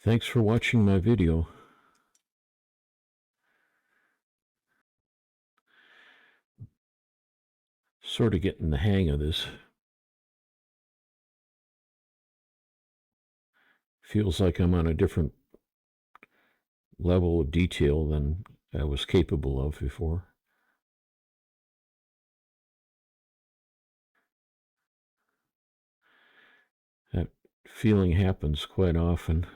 Thanks for watching my video. Sort of getting the hang of this. Feels like I'm on a different level of detail than I was capable of before. That feeling happens quite often.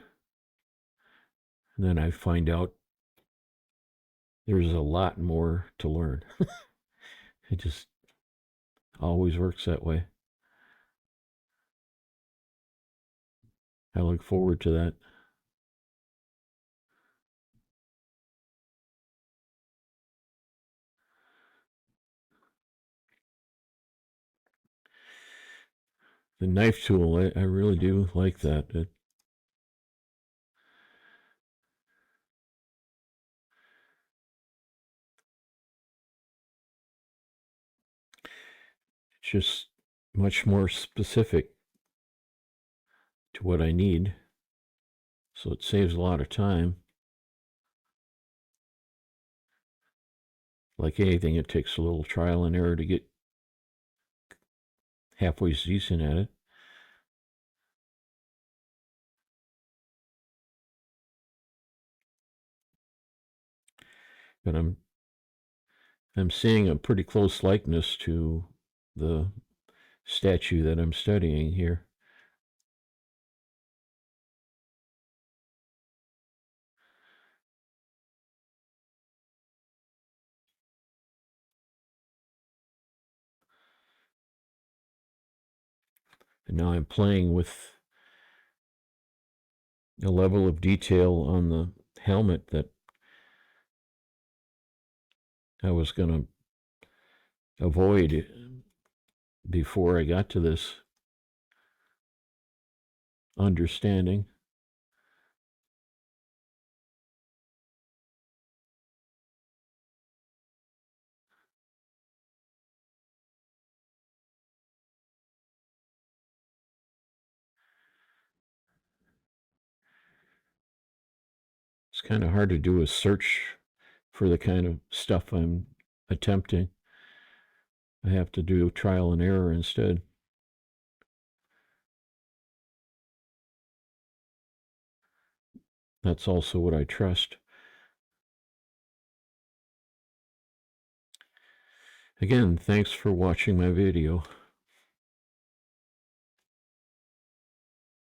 And then I find out there's a lot more to learn. It just always works that way. I look forward to that. The knife tool, I really do like that. It's just much more specific to what I need, so it saves a lot of time. Like anything, it takes a little trial and error to get halfway decent at it. But I'm seeing a pretty close likeness to the statue that I'm studying here. And now I'm playing with a level of detail on the helmet that I was going to avoid before I got to this understanding. It's kind of hard to do a search for the kind of stuff I'm attempting. I have to do trial and error instead. That's also what I trust. Again, thanks for watching my video.